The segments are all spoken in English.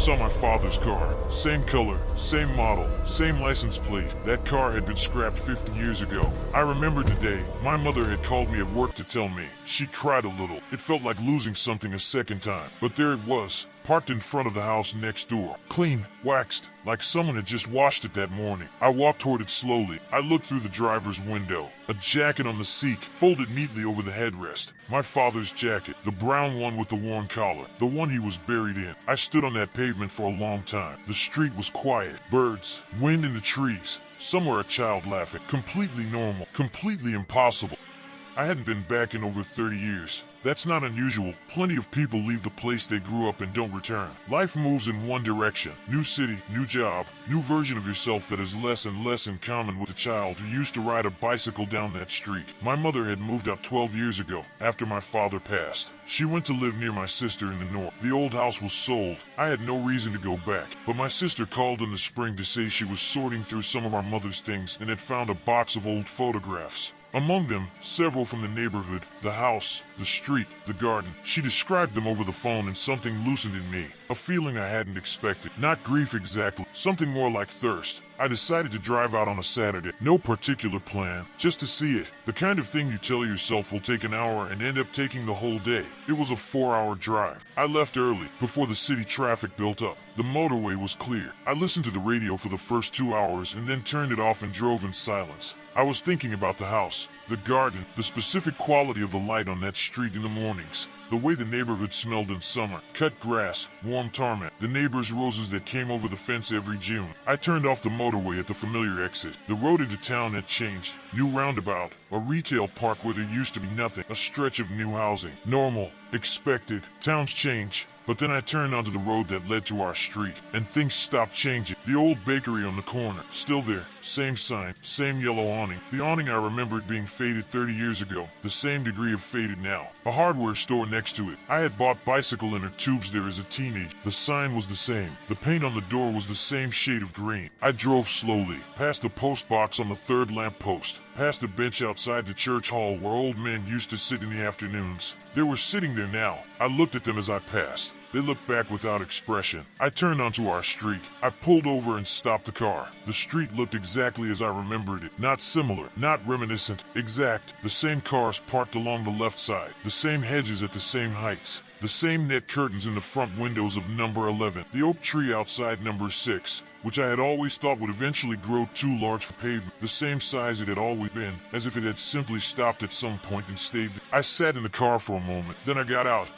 saw my father's car. Same color, same model, same license plate. That car had been scrapped 50 years ago. I remembered the day. My mother had called me at work to tell me. She cried a little. It felt like losing something a second time. But there it was, parked in front of the house next door. Clean, waxed, like someone had just washed it that morning. I walked toward it slowly. I looked through the driver's window. A jacket on the seat, folded neatly over the headrest. My father's jacket, the brown one with the worn collar, the one he was buried in. I stood on that pavement for a long time. The street was quiet. Birds, wind in the trees. Somewhere a child laughing. Completely normal. Completely impossible. I hadn't been back in over 30 years. That's not unusual. Plenty of people leave the place they grew up and don't return. Life moves in one direction. New city, new job, new version of yourself that has less and less in common with the child who used to ride a bicycle down that street. My mother had moved out 12 years ago, after my father passed. She went to live near my sister in the north. The old house was sold. I had no reason to go back, but my sister called in the spring to say she was sorting through some of our mother's things and had found a box of old photographs. Among them, several from the neighborhood, the house, the street, the garden. She described them over the phone and something loosened in me. A feeling I hadn't expected. Not grief exactly, something more like thirst. I decided to drive out on a Saturday. No particular plan, just to see it. The kind of thing you tell yourself will take an hour and end up taking the whole day. It was a 4-hour drive. I left early, before the city traffic built up. The motorway was clear. I listened to the radio for the first 2 hours and then turned it off and drove in silence. I was thinking about the house, the garden, the specific quality of the light on that street in the mornings, the way the neighborhood smelled in summer, cut grass, warm tarmac, the neighbors' roses that came over the fence every June. I turned off the motorway at the familiar exit. The road into town had changed. New roundabout, a retail park where there used to be nothing, a stretch of new housing. Normal, expected, towns change. But then I turned onto the road that led to our street, and things stopped changing. The old bakery on the corner, still there. Same sign, same yellow awning. The awning I remembered being faded 30 years ago. The same degree of faded now. A hardware store next to it. I had bought bicycle inner tubes there as a teenager. The sign was the same. The paint on the door was the same shade of green. I drove slowly, past the post box on the third lamp post, past a bench outside the church hall where old men used to sit in the afternoons. They were sitting there now. I looked at them as I passed. They looked back without expression. I turned onto our street. I pulled over and stopped the car. The street looked exactly as I remembered it. Not similar, not reminiscent, exact. The same cars parked along the left side. The same hedges at the same heights. The same net curtains in the front windows of number 11. The oak tree outside number 6, which I had always thought would eventually grow too large for pavement. The same size it had always been, as if it had simply stopped at some point and stayed. I sat in the car for a moment, then I got out.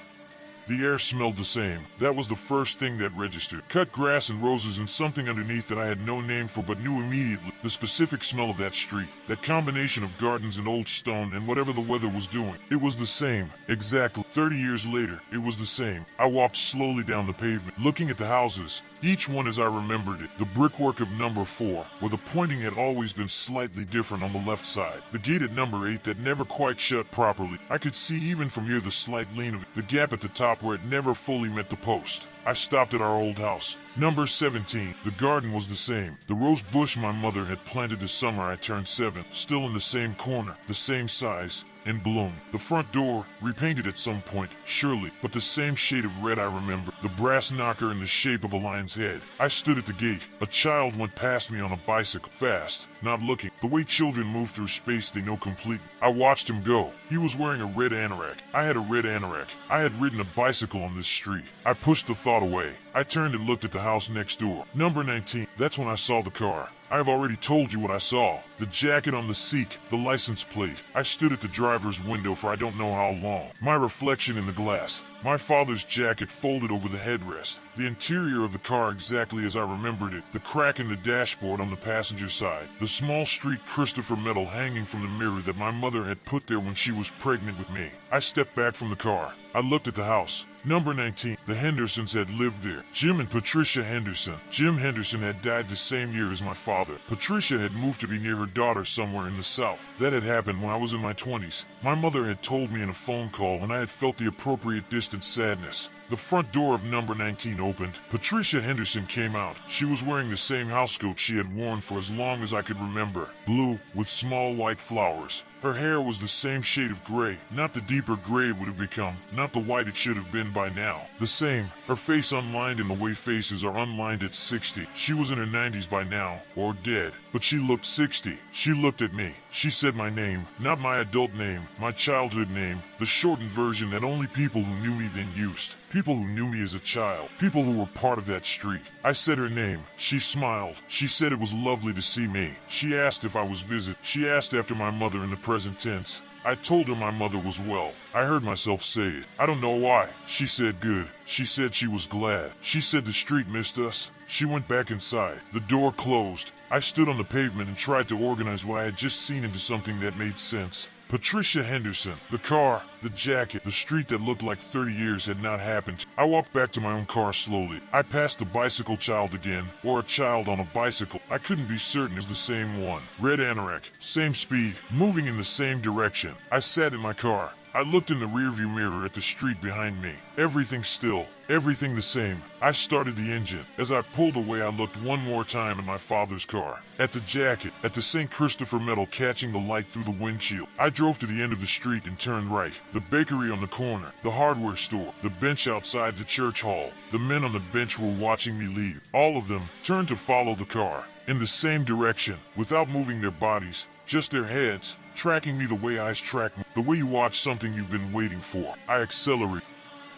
The air smelled the same. That was the first thing that registered. Cut grass and roses and something underneath that I had no name for but knew immediately. The specific smell of that street. That combination of gardens and old stone and whatever the weather was doing. It was the same. Exactly. 30 years later, it was the same. I walked slowly down the pavement, looking at the houses. Each one as I remembered it. The brickwork of number 4, where the pointing had always been slightly different on the left side. The gate at number 8 that never quite shut properly. I could see even from here the slight lean of it. The gap at the top where it never fully met the post. I stopped at our old house. Number 17. The garden was the same. The rose bush my mother had planted the summer I turned 7, still in the same corner, the same size, in bloom. The front door, repainted at some point, surely, but the same shade of red I remember. The brass knocker in the shape of a lion's head. I stood at the gate. A child went past me on a bicycle, fast, not looking. The way children move through space they know completely. I watched him go. He was wearing a red anorak. I had a red anorak. I had ridden a bicycle on this street. I pushed the thought away. I turned and looked at the house next door. Number 19. That's when I saw the car. I have already told you what I saw. The jacket on the seat, the license plate. I stood at the driver's window for I don't know how long. My reflection in the glass. My father's jacket folded over the headrest. The interior of the car exactly as I remembered it. The crack in the dashboard on the passenger side. The small street Christopher medal hanging from the mirror that my mother had put there when she was pregnant with me. I stepped back from the car. I looked at the house. Number 19. The Hendersons had lived there. Jim and Patricia Henderson. Jim Henderson had died the same year as my father. Patricia had moved to be near her daughter somewhere in the south. That had happened when I was in my 20s. My mother had told me in a phone call and I had felt the appropriate distant sadness. The front door of number 19 opened. Patricia Henderson came out. She was wearing the same housecoat she had worn for as long as I could remember. Blue, with small white flowers. Her hair was the same shade of gray, not the deeper gray it would have become, not the white it should have been by now. The same, her face unlined in the way faces are unlined at 60. She was in her 90s by now, or dead, but she looked 60. She looked at me. She said my name, not my adult name, my childhood name, the shortened version that only people who knew me then used. People who knew me as a child, people who were part of that street. I said her name. She smiled. She said it was lovely to see me. She asked if I was visit. She asked after my mother in the present tense. I told her my mother was well. I heard myself say it. I don't know why. She said good. She said she was glad. She said the street missed us. She went back inside. The door closed. I stood on the pavement and tried to organize what I had just seen into something that made sense. Patricia Henderson, the car, the jacket, the street that looked like 30 years had not happened. I walked back to my own car slowly. I passed the bicycle child again, or a child on a bicycle. I couldn't be certain it was the same one. Red anorak, same speed, moving in the same direction. I sat in my car. I looked in the rearview mirror at the street behind me. Everything still. Everything the same. I started the engine. As I pulled away, I looked one more time at my father's car. At the jacket. At the St. Christopher medal catching the light through the windshield. I drove to the end of the street and turned right. The bakery on the corner. The hardware store. The bench outside the church hall. The men on the bench were watching me leave. All of them turned to follow the car. In the same direction. Without moving their bodies. Just their heads. Tracking me the way eyes track me. The way you watch something you've been waiting for. I accelerated.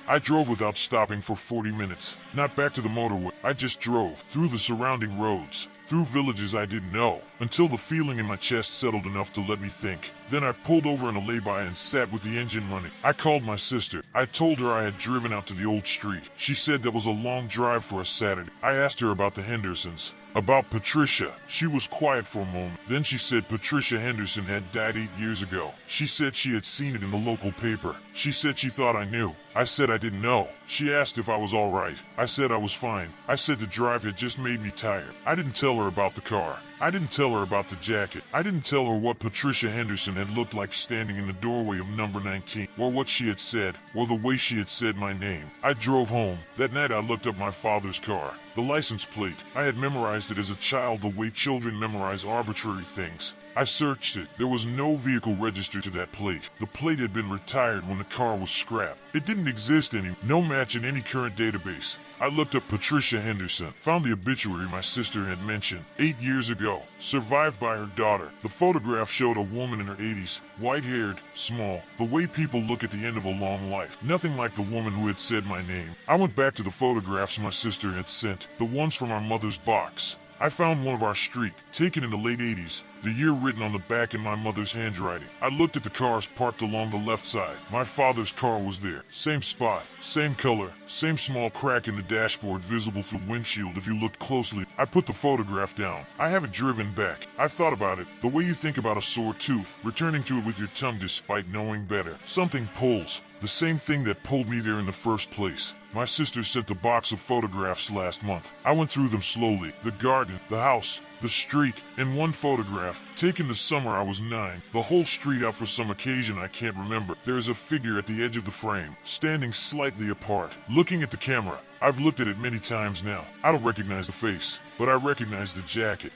I drove without stopping for 40 minutes. Not back to the motorway. I just drove. Through the surrounding roads. Through villages I didn't know. Until the feeling in my chest settled enough to let me think. Then I pulled over in a lay-by and sat with the engine running. I called my sister. I told her I had driven out to the old street. She said that was a long drive for a Saturday. I asked her about the Hendersons. About Patricia. She was quiet for a moment. Then she said Patricia Henderson had died 8 years ago. She said she had seen it in the local paper. She said she thought I knew. I said I didn't know. She asked if I was all right. I said I was fine. I said the drive had just made me tired. I didn't tell her about the car. I didn't tell her about the jacket. I didn't tell her what Patricia Henderson had looked like standing in the doorway of number 19, or what she had said, or the way she had said my name. I drove home. That night I looked up my father's car. The license plate. I had memorized it as a child the way children memorize arbitrary things. I searched it. There was no vehicle registered to that plate. The plate had been retired when the car was scrapped. It didn't exist anymore. No match in any current database. I looked up Patricia Henderson, found the obituary my sister had mentioned 8 years ago, survived by her daughter. The photograph showed a woman in her 80s, white-haired, small, the way people look at the end of a long life. Nothing like the woman who had said my name. I went back to the photographs my sister had sent, the ones from our mother's box. I found one of our street, taken in the late 80s, the year written on the back in my mother's handwriting. I looked at the cars parked along the left side. My father's car was there. Same spot, same color, same small crack in the dashboard visible through windshield if you looked closely. I put the photograph down. I haven't driven back. I've thought about it. The way you think about a sore tooth, returning to it with your tongue despite knowing better. Something pulls. The same thing that pulled me there in the first place. My sister sent a box of photographs last month. I went through them slowly. The garden, the house, the street. In one photograph, taken the summer I was 9, the whole street out for some occasion I can't remember. There is a figure at the edge of the frame, standing slightly apart, looking at the camera. I've looked at it many times now. I don't recognize the face, but I recognize the jacket.